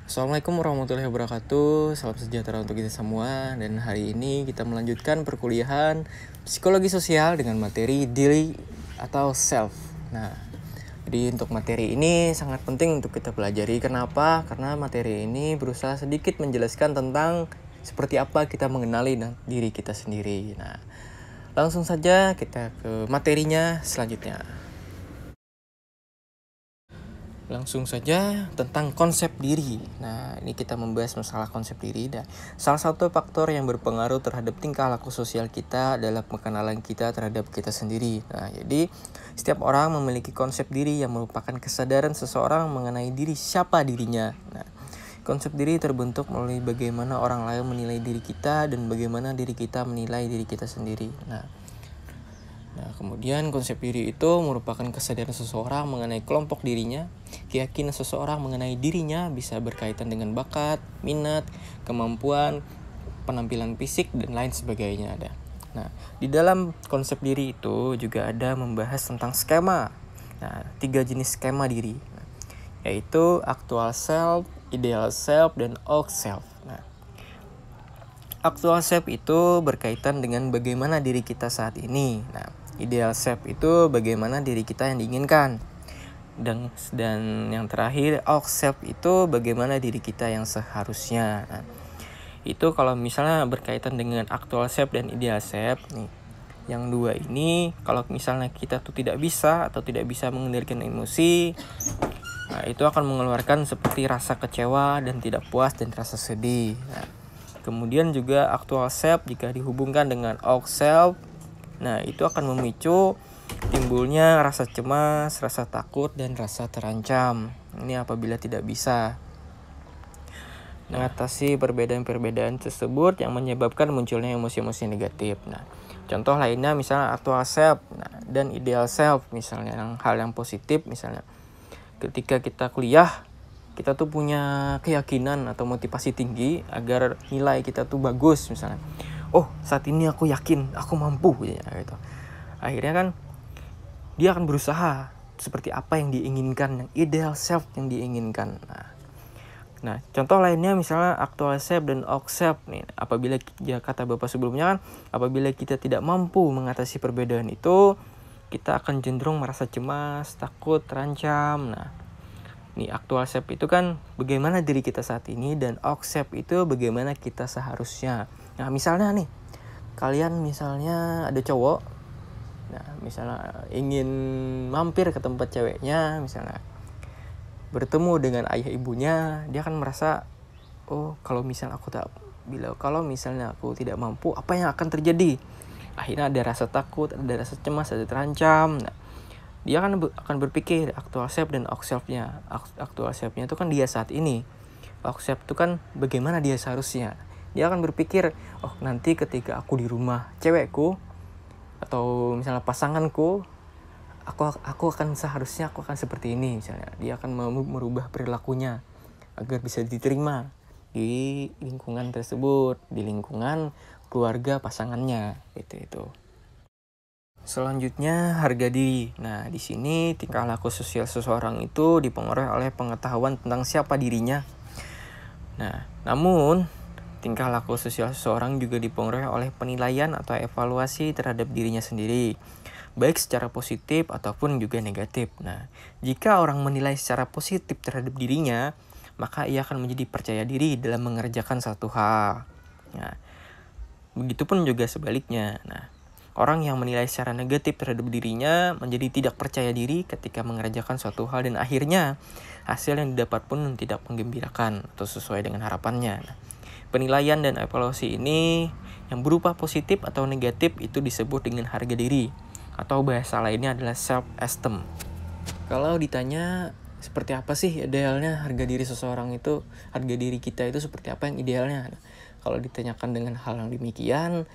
Assalamualaikum warahmatullahi wabarakatuh. Salam sejahtera untuk kita semua. Dan hari ini kita melanjutkan perkuliahan psikologi sosial dengan materi diri atau self. Nah, jadi untuk materi ini sangat penting untuk kita pelajari. Kenapa? Karena materi ini berusaha sedikit menjelaskan tentang seperti apa kita mengenali diri kita sendiri. Nah, langsung saja kita ke materinya selanjutnya. Langsung saja tentang konsep diri. Nah, ini kita membahas masalah konsep diri. Dan salah satu faktor yang berpengaruh terhadap tingkah laku sosial kita adalah pengenalan kita terhadap kita sendiri. Nah, jadi setiap orang memiliki konsep diri yang merupakan kesadaran seseorang mengenai diri siapa dirinya. Nah, konsep diri terbentuk melalui bagaimana orang lain menilai diri kita dan bagaimana diri kita menilai diri kita sendiri. Nah, kemudian konsep diri itu merupakan kesadaran seseorang mengenai kelompok dirinya. Keyakinan seseorang mengenai dirinya bisa berkaitan dengan bakat, minat, kemampuan, penampilan fisik, dan lain sebagainya ada. Nah, di dalam konsep diri itu juga ada membahas tentang skema. Nah, 3 jenis skema diri, yaitu actual self, ideal self, dan old self. Nah, actual self itu berkaitan dengan bagaimana diri kita saat ini. Nah, ideal self itu bagaimana diri kita yang diinginkan. Dan yang terakhir, old self itu bagaimana diri kita yang seharusnya. Nah, itu kalau misalnya berkaitan dengan actual self dan ideal self nih. Yang dua ini kalau misalnya kita tuh tidak bisa atau tidak bisa mengendalikan emosi, nah itu akan mengeluarkan seperti rasa kecewa dan tidak puas dan rasa sedih. Nah, kemudian juga actual self jika dihubungkan dengan old self, nah itu akan memicu timbulnya rasa cemas, rasa takut, dan rasa terancam. Ini apabila tidak bisa mengatasi perbedaan-perbedaan tersebut yang menyebabkan munculnya emosi-emosi negatif. Nah, contoh lainnya misalnya actual self dan ideal self, misalnya hal yang positif, misalnya ketika kita kuliah, kita tuh punya keyakinan atau motivasi tinggi agar nilai kita tuh bagus misalnya. Oh, saat ini aku yakin aku mampu gitu. Akhirnya kan dia akan berusaha seperti apa yang diinginkan, yang ideal self yang diinginkan. Nah, contoh lainnya misalnya actual self dan old self nih. Apabila ya kata Bapak sebelumnya kan, apabila kita tidak mampu mengatasi perbedaan itu, kita akan cenderung merasa cemas, takut, terancam. Nah, nih actual self itu kan bagaimana diri kita saat ini, dan old self itu bagaimana kita seharusnya. Nah, misalnya nih, kalian misalnya ada cowok, nah misalnya ingin mampir ke tempat ceweknya, misalnya bertemu dengan ayah ibunya, dia akan merasa, oh kalau misalnya aku tidak mampu, apa yang akan terjadi? Akhirnya ada rasa takut, ada rasa cemas, ada terancam. Nah, dia akan berpikir actual self dan old self-nya. Actual self-nya itu kan dia saat ini. Old self itu kan bagaimana dia seharusnya. Dia akan berpikir, oh nanti ketika aku di rumah cewekku atau misalnya pasanganku, aku akan seperti ini misalnya. Dia akan merubah perilakunya agar bisa diterima di lingkungan tersebut, di lingkungan keluarga pasangannya itu. Selanjutnya, harga diri. Nah, di sini tingkah laku sosial seseorang itu dipengaruhi oleh pengetahuan tentang siapa dirinya. Nah, namun tingkah laku sosial seseorang juga dipengaruhi oleh penilaian atau evaluasi terhadap dirinya sendiri, baik secara positif ataupun juga negatif. Nah, jika orang menilai secara positif terhadap dirinya, maka ia akan menjadi percaya diri dalam mengerjakan satu hal. Nah, begitupun juga sebaliknya. Nah, orang yang menilai secara negatif terhadap dirinya menjadi tidak percaya diri ketika mengerjakan suatu hal, dan akhirnya hasil yang didapat pun tidak menggembirakan atau sesuai dengan harapannya. Nah, penilaian dan evaluasi ini yang berupa positif atau negatif itu disebut dengan harga diri, atau bahasa lainnya adalah self-esteem. Kalau ditanya seperti apa sih idealnya harga diri seseorang itu, harga diri kita itu seperti apa yang idealnya? Kalau ditanyakan dengan hal yang demikian,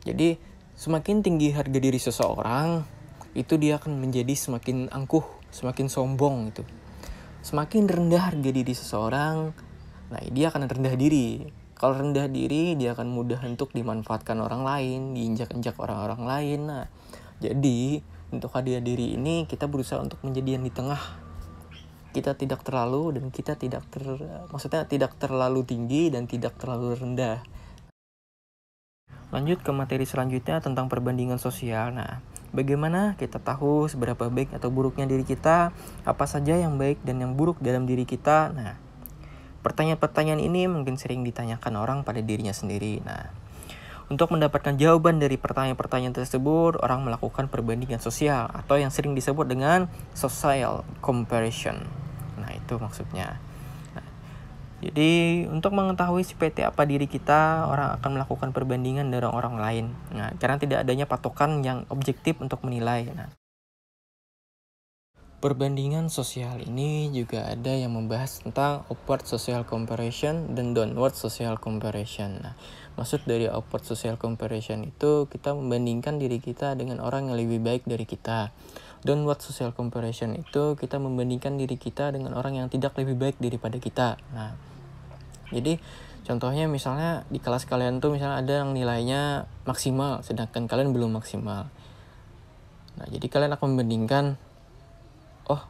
jadi semakin tinggi harga diri seseorang, itu dia akan menjadi semakin angkuh, semakin sombong gitu. Semakin rendah harga diri seseorang, nah dia akan rendah diri. Kalau rendah diri, dia akan mudah untuk dimanfaatkan orang lain, diinjak-injak orang-orang lain. Nah, jadi untuk harga diri ini kita berusaha untuk menjadi yang di tengah. kita tidak terlalu dan kita maksudnya tidak terlalu tinggi dan tidak terlalu rendah. Lanjut ke materi selanjutnya tentang perbandingan sosial. Nah, bagaimana kita tahu seberapa baik atau buruknya diri kita, apa saja yang baik dan yang buruk dalam diri kita. Nah, pertanyaan-pertanyaan ini mungkin sering ditanyakan orang pada dirinya sendiri. Nah, untuk mendapatkan jawaban dari pertanyaan-pertanyaan tersebut, orang melakukan perbandingan sosial atau yang sering disebut dengan social comparison. Nah, itu maksudnya. Nah, jadi untuk mengetahui seperti apa diri kita, orang akan melakukan perbandingan dengan orang lain. Nah, karena tidak adanya patokan yang objektif untuk menilai. Nah, perbandingan sosial ini juga ada yang membahas tentang upward social comparison dan downward social comparison. Nah, maksud dari upward social comparison itu kita membandingkan diri kita dengan orang yang lebih baik dari kita. Downward social comparison itu kita membandingkan diri kita dengan orang yang tidak lebih baik daripada kita. Nah, jadi contohnya misalnya di kelas kalian tuh misalnya ada yang nilainya maksimal sedangkan kalian belum maksimal. Nah, jadi kalian akan membandingkan, oh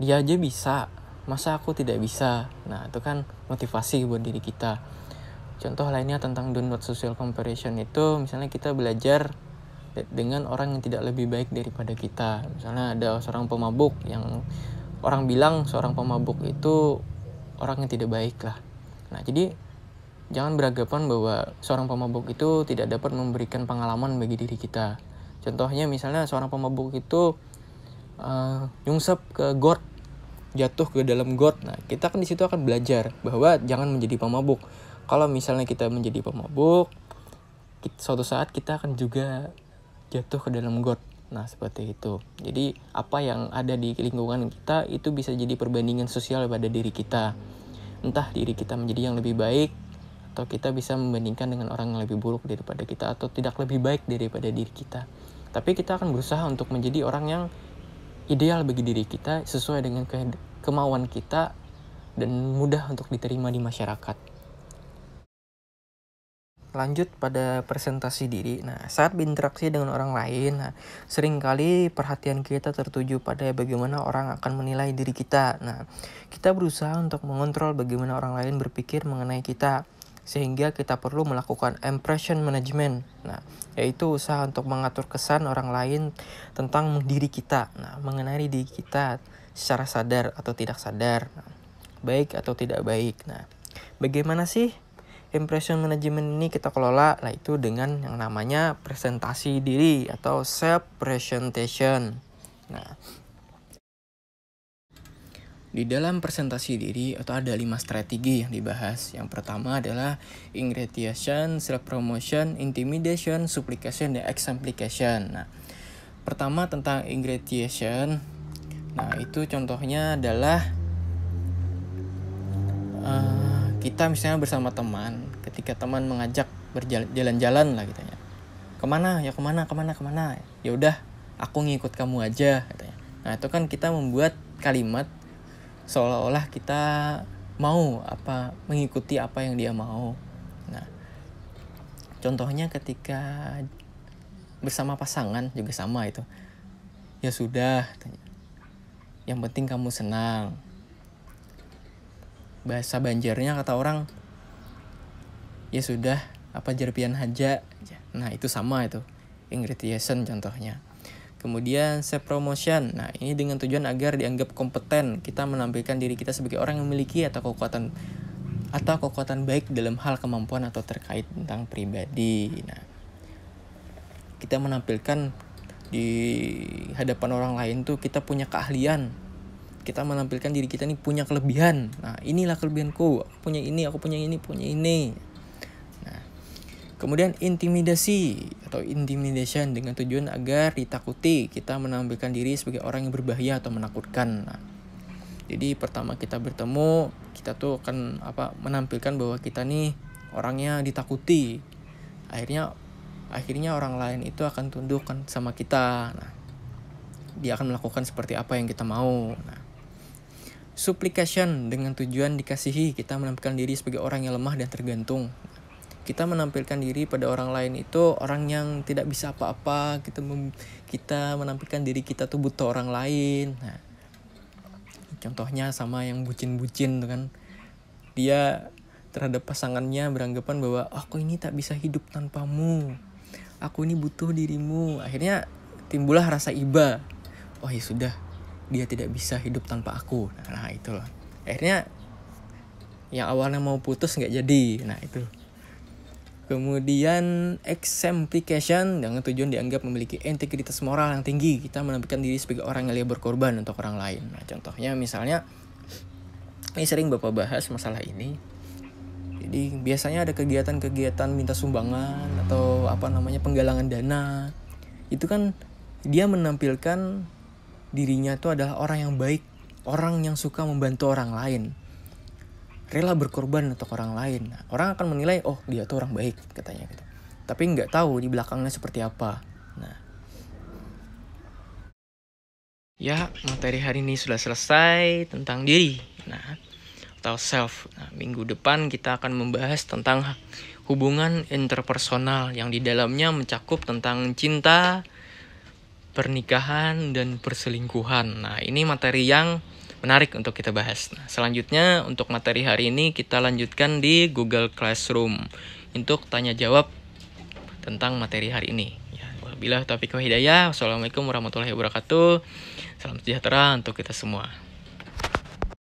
dia aja bisa, masa aku tidak bisa. Nah, itu kan motivasi buat diri kita. Contoh lainnya tentang downward social comparison itu misalnya kita belajar dengan orang yang tidak lebih baik daripada kita. Misalnya ada seorang pemabuk yang orang bilang seorang pemabuk itu orang yang tidak baik lah. Nah, jadi jangan beranggapan bahwa seorang pemabuk itu tidak dapat memberikan pengalaman bagi diri kita. Contohnya misalnya seorang pemabuk itu nyungsep ke got, jatuh ke dalam got. Nah, kita kan di situ akan belajar bahwa jangan menjadi pemabuk. Kalau misalnya kita menjadi pemabuk, suatu saat kita akan juga jatuh ke dalam got. Nah, seperti itu. Jadi, apa yang ada di lingkungan kita itu bisa jadi perbandingan sosial pada diri kita. Entah diri kita menjadi yang lebih baik, atau kita bisa membandingkan dengan orang yang lebih buruk daripada kita, atau tidak lebih baik daripada diri kita. Tapi kita akan berusaha untuk menjadi orang yang ideal bagi diri kita, sesuai dengan kemauan kita, dan mudah untuk diterima di masyarakat. Lanjut pada presentasi diri. Nah, saat berinteraksi dengan orang lain, seringkali perhatian kita tertuju pada bagaimana orang akan menilai diri kita. Nah, kita berusaha untuk mengontrol bagaimana orang lain berpikir mengenai kita, sehingga kita perlu melakukan impression management. Nah, yaitu usaha untuk mengatur kesan orang lain tentang diri kita. Nah, mengenai diri kita secara sadar atau tidak sadar, baik atau tidak baik. Nah, bagaimana sih impression management ini kita kelola? Lah itu dengan yang namanya presentasi diri atau self presentation. Nah, di dalam presentasi diri atau ada 5 strategi yang dibahas. Yang pertama adalah ingredient, self promotion, intimidation, supplication, dan exemplification. Nah, pertama tentang ingredient. Nah, itu contohnya adalah kita misalnya bersama teman, ketika teman mengajak berjalan-jalan lah katanya. Kemana? Ya kemana? Ya udah, aku ngikut kamu aja katanya. Nah, itu kan kita membuat kalimat seolah-olah kita mau mengikuti apa yang dia mau. Nah, contohnya ketika bersama pasangan juga sama itu. Ya sudah katanya. Yang penting kamu senang. Bahasa Banjarnya kata orang, ya sudah, jerpian haja. Nah, itu sama itu. Ingredient contohnya. Kemudian self promotion. Nah, ini dengan tujuan agar dianggap kompeten. Kita menampilkan diri kita sebagai orang yang memiliki atau kekuatan baik dalam hal kemampuan atau terkait tentang pribadi. Nah, kita menampilkan di hadapan orang lain tuh kita punya keahlian. Kita menampilkan diri kita nih punya kelebihan. Nah, inilah kelebihanku. Aku punya ini. Nah, kemudian intimidasi atau intimidation dengan tujuan agar ditakuti. Kita menampilkan diri sebagai orang yang berbahaya atau menakutkan. Nah, jadi pertama kita bertemu, kita tuh akan menampilkan bahwa kita nih orangnya ditakuti. Akhirnya orang lain itu akan tundukkan sama kita. Nah, dia akan melakukan seperti apa yang kita mau. Nah, supplication dengan tujuan dikasihi. Kita menampilkan diri sebagai orang yang lemah dan tergantung. Kita menampilkan diri pada orang lain itu orang yang tidak bisa apa-apa. Kita menampilkan diri kita tuh butuh orang lain. Nah, contohnya sama yang bucin-bucin tuh kan, dia terhadap pasangannya beranggapan bahwa aku ini tak bisa hidup tanpamu, aku ini butuh dirimu. Akhirnya timbullah rasa iba, oh ya sudah, dia tidak bisa hidup tanpa aku. Nah itulah akhirnya yang awalnya mau putus nggak jadi. Nah itu. Kemudian exemplification, dengan tujuan dianggap memiliki integritas moral yang tinggi. Kita menampilkan diri sebagai orang yang berkorban untuk orang lain. Nah, contohnya misalnya, ini sering Bapak bahas masalah ini. Jadi biasanya ada kegiatan-kegiatan minta sumbangan atau penggalangan dana. Itu kan dia menampilkan dirinya itu adalah orang yang baik, orang yang suka membantu orang lain, rela berkorban untuk orang lain. Nah, orang akan menilai, oh dia tuh orang baik katanya gitu. Tapi nggak tahu di belakangnya seperti apa. Nah, ya materi hari ini sudah selesai tentang diri. Nah, atau self. Nah, minggu depan kita akan membahas tentang hubungan interpersonal yang di dalamnya mencakup tentang cinta, pernikahan, dan perselingkuhan. Nah, ini materi yang menarik untuk kita bahas. Nah, selanjutnya untuk materi hari ini kita lanjutkan di Google Classroom untuk tanya jawab tentang materi hari ini. Ya, wabillahi taufiq wal hidayah. Wassalamualaikum warahmatullahi wabarakatuh. Salam sejahtera untuk kita semua.